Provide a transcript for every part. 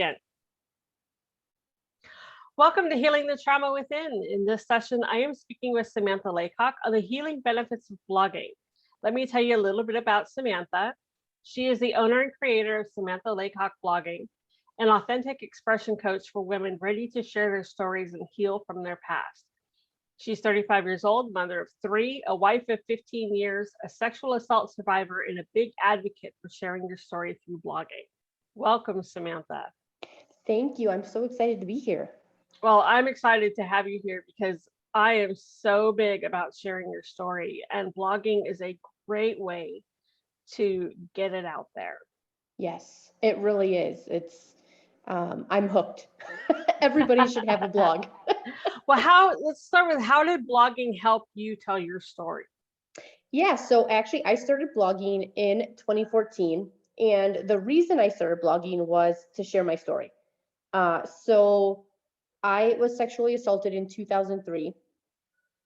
begin. Welcome to Healing the Trauma Within. In this session, I am speaking with Samantha Laycock on the healing benefits of blogging. Let me tell you a little bit about Samantha. She is the owner and creator of Samantha Laycock Blogging, an authentic expression coach for women ready to share their stories and heal from their past. She's 35 years old, mother of 3, a wife of 15 years, a sexual assault survivor, and a big advocate for sharing your story through blogging. Welcome, Samantha. Thank you. I'm so excited to be here. Well, I'm excited to have you here because I am so big about sharing your story, and blogging is a great way to get it out there. Yes, it really is. I'm hooked. Everybody should have a blog. Well, let's start with how did blogging help you tell your story? Yeah, so actually I started blogging in 2014, and the reason I started blogging was to share my story. So I was sexually assaulted in 2003,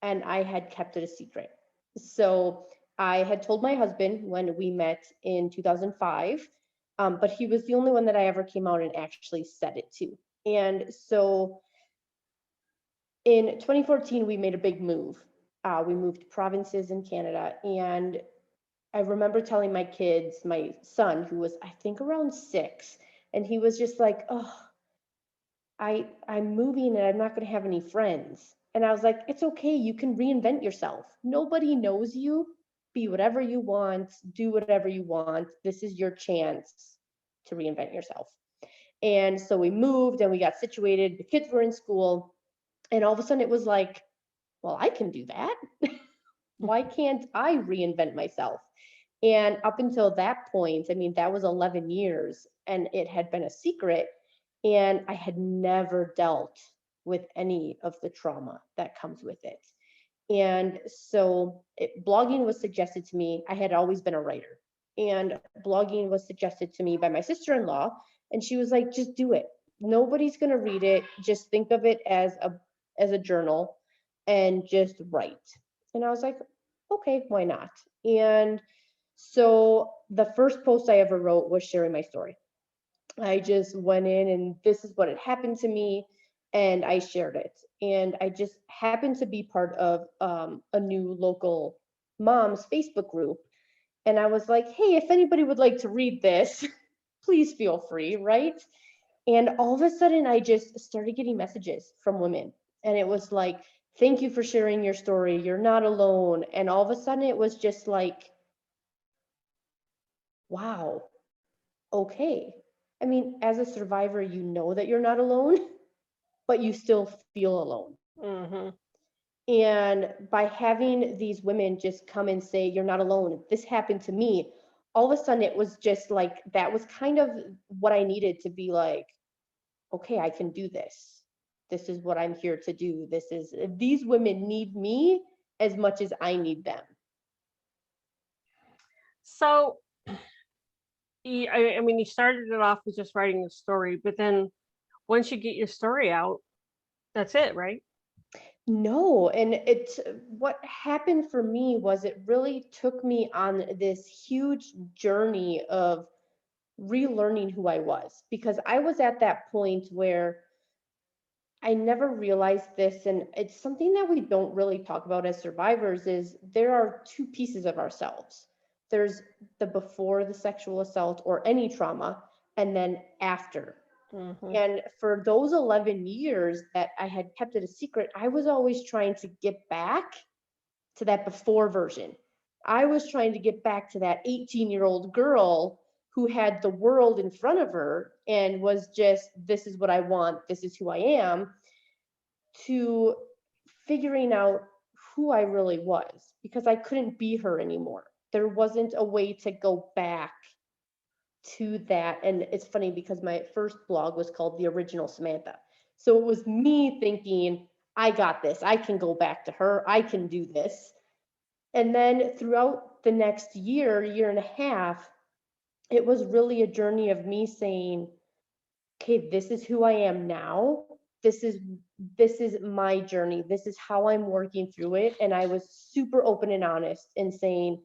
and I had kept it a secret. So I had told my husband when we met in 2005, but he was the only one that I ever came out and actually said it to. And so in 2014, we made a big move. We moved provinces in Canada, and I remember telling my kids, my son, who was I think around 6, and he was just like, "Oh, I'm moving and I'm not going to have any friends." And I was like, "It's okay. You can reinvent yourself. Nobody knows you. Be whatever you want. Do whatever you want. This is your chance to reinvent yourself." And so we moved and we got situated. The kids were in school, and all of a sudden it was like, well, I can do that. Why can't I reinvent myself? And up until that point, I mean, that was 11 years and it had been a secret. And I had never dealt with any of the trauma that comes with it. And so blogging was suggested to me. I had always been a writer. And blogging was suggested to me by my sister-in-law. And she was like, just do it. Nobody's going to read it. Just think of it as a journal and just write. And I was like, okay, why not? And so the first post I ever wrote was sharing my story. I just went in and this is what had happened to me, and I shared it. And I just happened to be part of a new local moms Facebook group. And I was like, hey, if anybody would like to read this, please feel free, right? And all of a sudden, I just started getting messages from women. And it was like, thank you for sharing your story. You're not alone. And all of a sudden, it was just like, wow, okay. I mean, as a survivor, you know that you're not alone, but you still feel alone. Mm-hmm. And by having these women just come and say, you're not alone, this happened to me, all of a sudden it was just like, that was kind of what I needed to be like, okay, I can do this. This is what I'm here to do. These women need me as much as I need them. So, I mean, you started it off with just writing a story, but then once you get your story out, that's it, right? No, and what happened for me was it really took me on this huge journey of relearning who I was, because I was at that point where I never realized this, and it's something that we don't really talk about as survivors, is there are two pieces of ourselves. There's the before the sexual assault or any trauma, and then after. Mm-hmm. And for those 11 years that I had kept it a secret, I was always trying to get back to that before version. I was trying to get back to that 18-year-old girl who had the world in front of her and was just, this is what I want, this is who I am, to figuring out who I really was, because I couldn't be her anymore. There wasn't a way to go back to that. And it's funny because my first blog was called The Original Samantha. So it was me thinking, I got this. I can go back to her. I can do this. And then throughout the next year and a half, it was really a journey of me saying, okay, this is who I am now. This is my journey. This is how I'm working through it. And I was super open and honest in saying,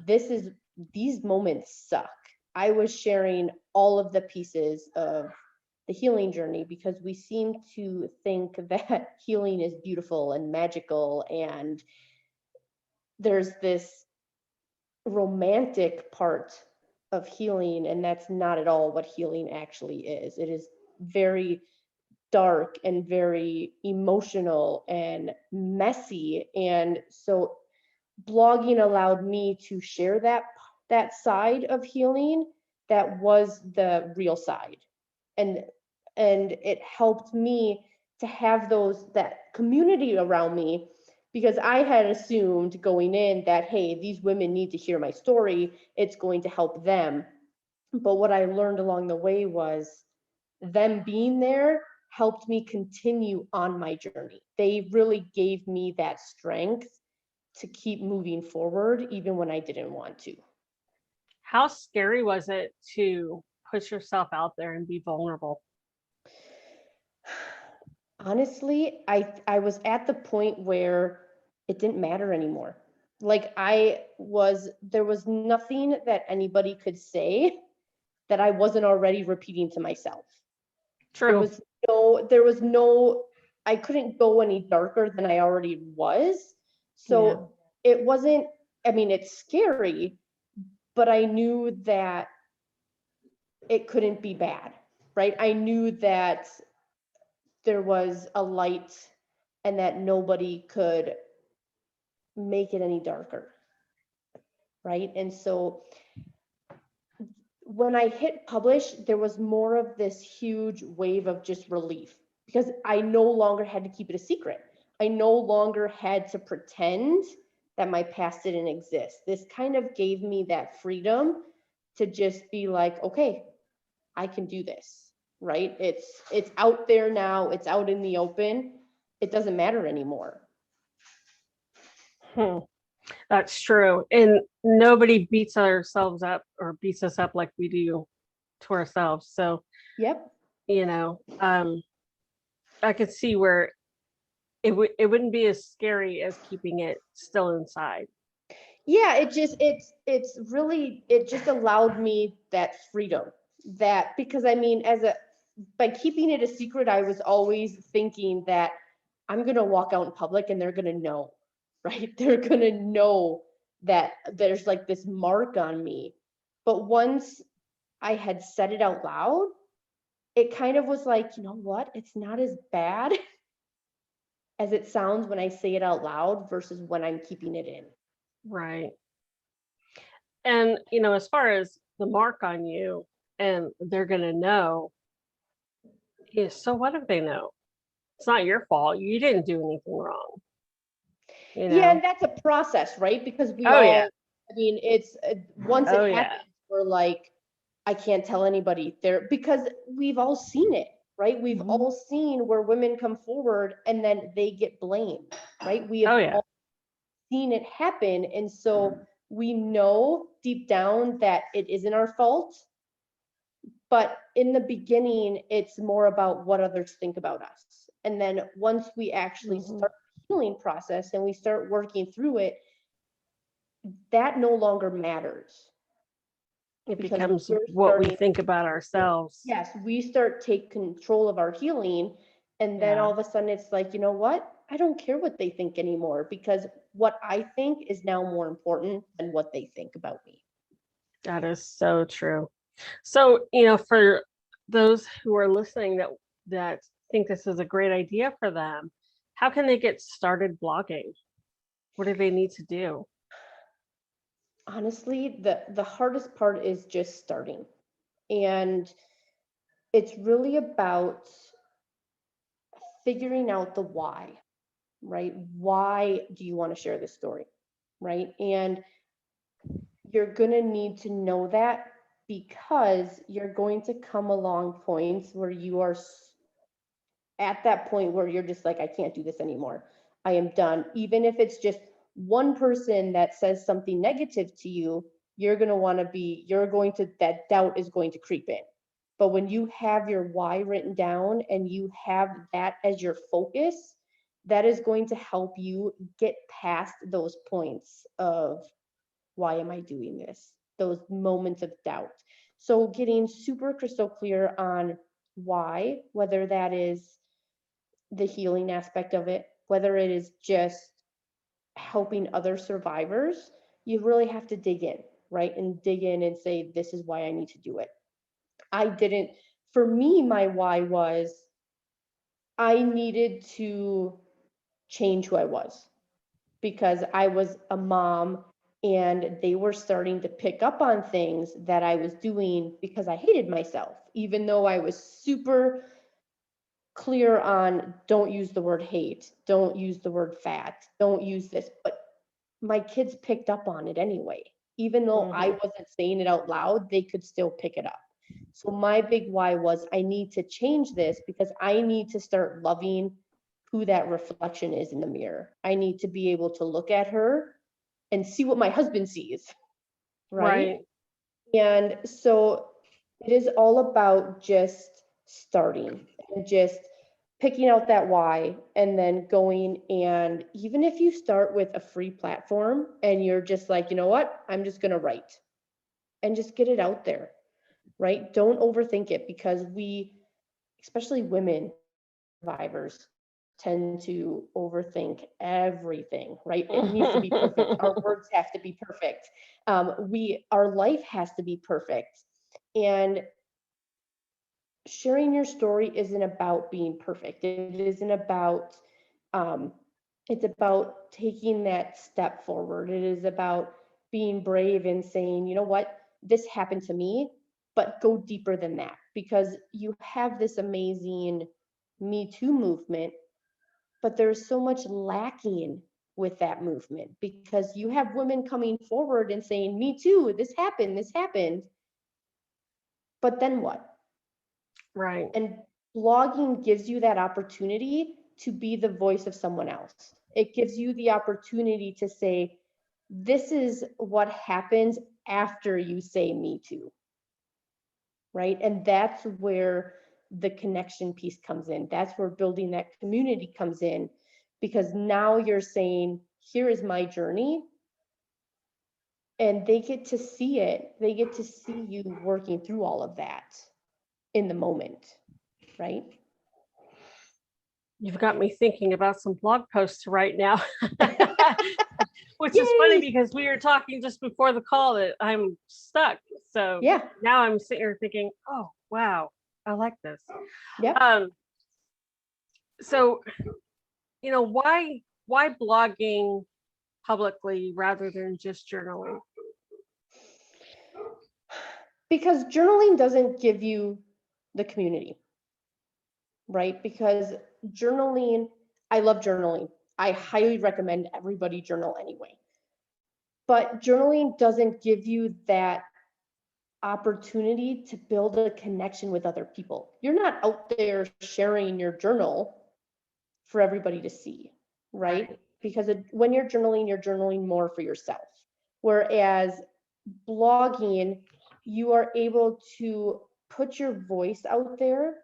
these moments suck. I was sharing all of the pieces of the healing journey, because we seem to think that healing is beautiful and magical, and there's this romantic part of healing, and that's not at all what healing actually is. It is very dark and very emotional and messy. And so blogging allowed me to share that side of healing that was the real side. And it helped me to have that community around me, because I had assumed going in that, hey, these women need to hear my story, it's going to help them. But what I learned along the way was them being there helped me continue on my journey. They really gave me that strength to keep moving forward, even when I didn't want to. How scary was it to put yourself out there and be vulnerable? Honestly, I was at the point where it didn't matter anymore. Like there was nothing that anybody could say that I wasn't already repeating to myself. There True. was no, I couldn't go any darker than I already was. So it wasn't, I mean, it's scary, but I knew that it couldn't be bad, right? I knew that there was a light and that nobody could make it any darker, right? And so when I hit publish, there was more of this huge wave of just relief, because I no longer had to keep it a secret. I no longer had to pretend that my past didn't exist. This kind of gave me that freedom to just be like, okay, I can do this, right? It's out there now, it's out in the open. It doesn't matter anymore. That's true. And nobody beats ourselves up or beats us up like we do to ourselves. So, Yep. I could see where it wouldn't be as scary as keeping it still inside. Yeah, it's really, it just allowed me that freedom, that, because I mean, by keeping it a secret, I was always thinking that I'm going to walk out in public and they're going to know, right? They're going to know that there's like this mark on me. But once I had said it out loud, it kind of was like, you know what? It's not as bad as it sounds when I say it out loud versus when I'm keeping it in. Right. And, as far as the mark on you and they're going to know, so what if they know? It's not your fault. You didn't do anything wrong. Yeah, and that's a process, right? Because Oh, yeah. I mean, it's once Oh, it yeah. happens, we're like, I can't tell anybody there, because we've all seen it, right? We've Mhm. all seen where women come forward and then they get blamed, right? We have Oh, yeah. all seen it happen. And so we know deep down that it isn't our fault. But in the beginning, it's more about what others think about us. And then once we actually Mhm. start the healing process and we start working through it, that no longer matters, It because becomes we're what we starting, think about ourselves. yes, we start take control of our healing. And then all Yeah, of a sudden it's like, you know what? I don't care what they think anymore, because what I think is now more important than what they think about me. that is so true. So, for those who are listening that think this is a great idea for them, how can they get started blogging? What do they need to do? Honestly, the hardest part is just starting. And it's really about figuring out the why, right? Why do you want to share this story, right? And you're going to need to know that, because you're going to come along points where you are at that point where you're just like, I can't do this anymore. I am done. Even if it's just one person that says something negative to you, that doubt is going to creep in. But when you have your why written down and you have that as your focus, that is going to help you get past those points of, why am I doing this? Those moments of doubt. So getting super crystal clear on why, whether that is the healing aspect of it, whether it is just helping other survivors, you really have to dig in, right? And dig in and say, this is why I need to do it. I didn't, for me, my why was I needed to change who I was because I was a mom and they were starting to pick up on things that I was doing because I hated myself, even though I was super clear on don't use the word hate, don't use the word fat, don't use this, but my kids picked up on it anyway. Even though I wasn't saying it out loud, they could still pick it up. So my big why was I need to change this because I need to start loving who that reflection is in the mirror. I need to be able to look at her and see what my husband sees, right? Right. And so it is all about just starting and just picking out that why and then going. And even if you start with a free platform and you're just like, you know what, I'm just going to write and just get it out there, right? Don't overthink it because we, especially women survivors, tend to overthink everything, right? It needs to be perfect. Our words have to be perfect. Our life has to be perfect. And sharing your story isn't about being perfect. It isn't about, um, it's about taking that step forward. It is about being brave and saying, you know what, this happened to me, but go deeper than that because you have this amazing Me Too movement, but there's so much lacking with that movement because you have women coming forward and saying, me too, this happened, but then what? Right. And blogging gives you that opportunity to be the voice of someone else. It gives you the opportunity to say, this is what happens after you say me too, right? And that's where the connection piece comes in. That's where building that community comes in, because now you're saying, here is my journey. And they get to see it. They get to see you working through all of that in the moment, right? You've got me thinking about some blog posts right now, which is funny Yay! because we were talking just before the call that I'm stuck. So Yeah, now I'm sitting here thinking, oh, wow, I like this. yep. Um, so, why blogging publicly rather than just journaling? Because journaling doesn't give you the community, right? Because journaling, I love journaling. I highly recommend everybody journal anyway. But journaling doesn't give you that opportunity to build a connection with other people. You're not out there sharing your journal for everybody to see, right? Because when you're journaling more for yourself. Whereas blogging, you are able to put your voice out there,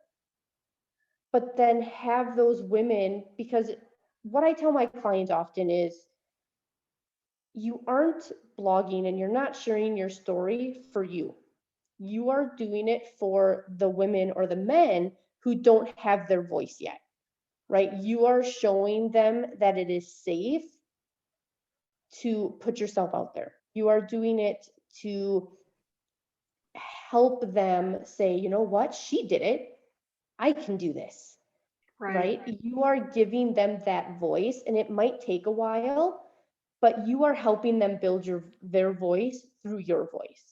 but then have those women, because what I tell my clients often is you aren't blogging and you're not sharing your story for you. You are doing it for the women or the men who don't have their voice yet, right? You are showing them that it is safe to put yourself out there. You are doing it to help them say, you know what, she did it. I can do this, Right. right? You are giving them that voice, and it might take a while, but you are helping them build their voice through your voice,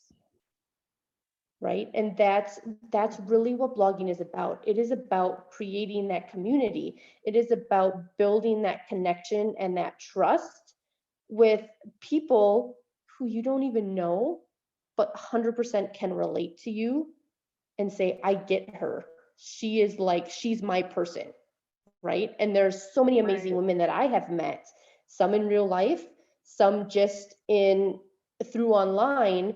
right? And that's really what blogging is about. It is about creating that community. It is about building that connection and that trust with people who you don't even know, but 100% can relate to you and say, I get her. She's my person, right? And there's so many amazing Right. women that I have met, some in real life, some just through online,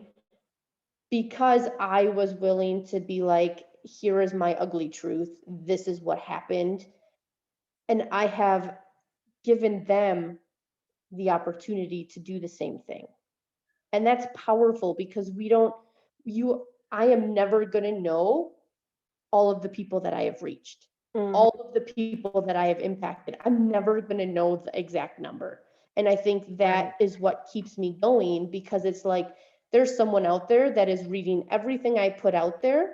because I was willing to be like, here is my ugly truth. This is what happened. And I have given them the opportunity to do the same thing. And that's powerful because I am never going to know all of the people that I have reached, Mm, all of the people that I have impacted. I'm never going to know the exact number. And I think that right. is what keeps me going, because it's like there's someone out there that is reading everything I put out there,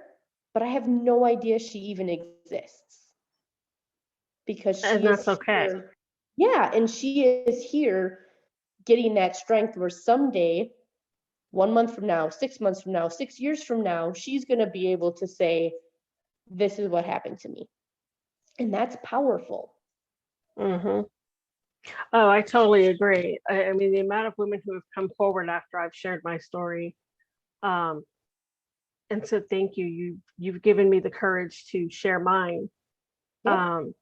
but I have no idea she even exists, because And she is that's okay. here. Yeah, and she is here getting that strength where someday, 1 month from now, 6 months from now, 6 years from now, she's going to be able to say, this is what happened to me. And that's powerful. Hmm. Oh, I totally agree. I mean, the amount of women who have come forward after I've shared my story, um, and said, thank you. You've given me the courage to share mine. Yep. Um,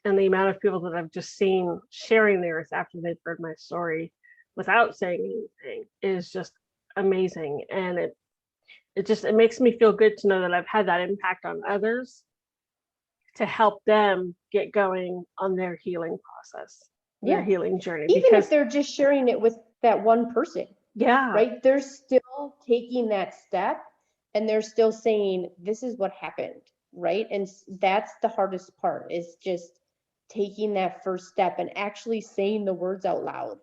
and the amount of people that I've just seen sharing theirs after they've heard my story without saying anything is just amazing. And it makes me feel good to know that I've had that impact on others to help them get going on their healing process, their Yeah. healing journey. Even if Because they're just sharing it with that one person, yeah, right? They're still taking that step, and they're still saying, this is what happened, right? And that's the hardest part, is just taking that first step and actually saying the words out loud.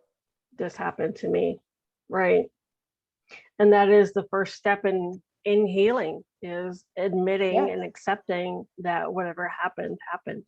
this happened to me, right? And that is the first step in healing, is Yeah. admitting and accepting that whatever happened happened.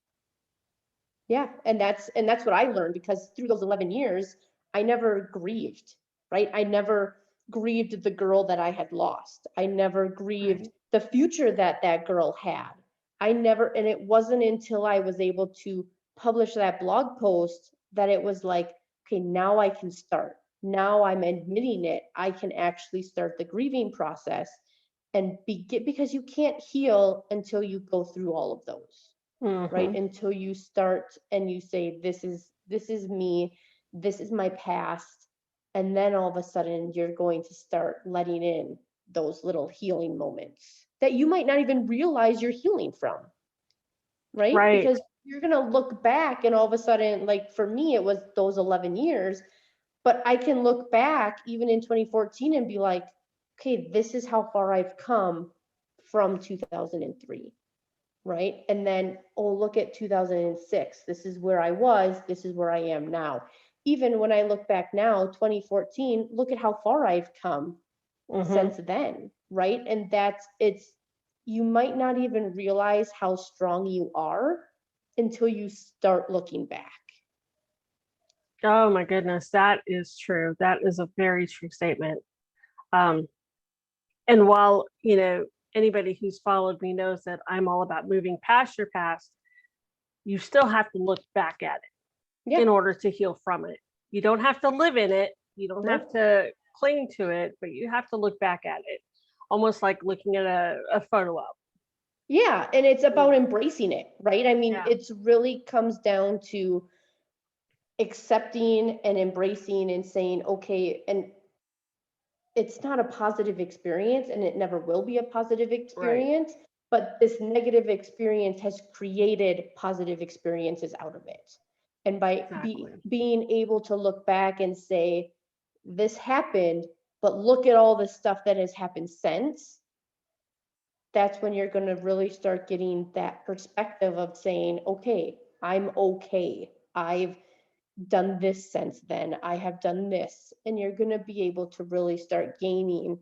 Yeah, and that's what I learned, because through those 11 years, I never grieved, right? I never grieved the girl that I had lost. I never grieved Right. the future that that girl had. I never, and it wasn't until I was able to publish that blog post that it was like, okay, now I can start. Now I'm admitting it. I can actually start the grieving process and because you can't heal until you go through all of those, right? Hmm. Until you start and you say, this is me, this is my past. And then all of a sudden you're going to start letting in those little healing moments that you might not even realize you're healing from, right? Right. Because you're going to look back and all of a sudden, like for me, it was those 11 years, but I can look back even in 2014 and be like, okay, this is how far I've come from 2003. Right? And then, oh, look at 2006. This is where I was. This is where I am now. Even when I look back now, 2014, look at how far I've come Hmm. since then. Right? And you might not even realize how strong you are until you start looking back. Oh my goodness, that is true. That is a very true statement. Um, and while, anybody who's followed me knows that I'm all about moving past your past, you still have to look back at it Yeah. in order to heal from it. You don't have to live in it, you don't have Nope. to cling to it, but you have to look back at it, almost like looking at a photo album. Yeah. And it's about embracing it, right? I mean, Yeah. it's really comes down to accepting and embracing and saying, okay, and it's not a positive experience and it never will be a positive Right. experience, but this negative experience has created positive experiences out of it. And by Exactly. being able to look back and say, this happened, but look at all the stuff that has happened since, that's when you're going to really start getting that perspective of saying, okay, I'm okay. I've done this since then. I have done this. And you're going to be able to really start gaining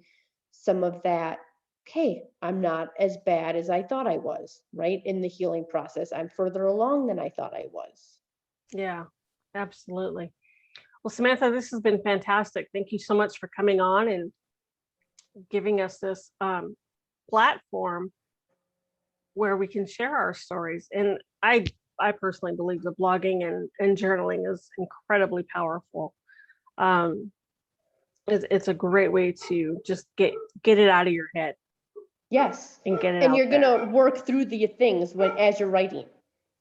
some of that. Okay, I'm not as bad as I thought I was, right? In the healing process, I'm further along than I thought I was. Yeah, absolutely. Well, Samantha, this has been fantastic. Thank you so much for coming on and giving us this platform where we can share our stories. And I personally believe that blogging and journaling is incredibly powerful. Um, it's a great way to just get it out of your head Yes. and get it And out you're going there. to work through the things as you're writing,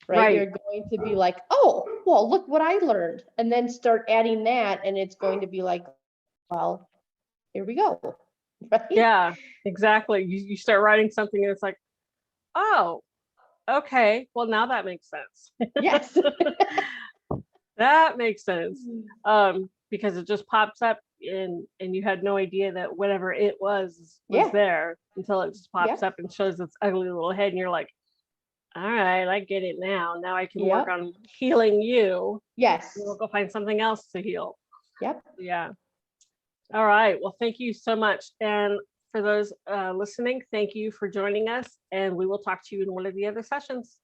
right? Right. You're going to be like, oh, well, look what I learned. And then start adding that. And it's going to be like, well, here we go. Right? Yeah, exactly. You start writing something and it's like, oh, okay. Well, now that makes sense. Yes. That makes sense. Because it just pops up and you had no idea that whatever it was Yeah. there until it just pops Yeah. up and shows its ugly little head, and you're like, all right, I get it now. Now I can work Yep. on healing you. Yes. And we'll go find something else to heal. Yep. Yeah. All right. Well, thank you so much. And for those listening, thank you for joining us. And we will talk to you in one of the other sessions.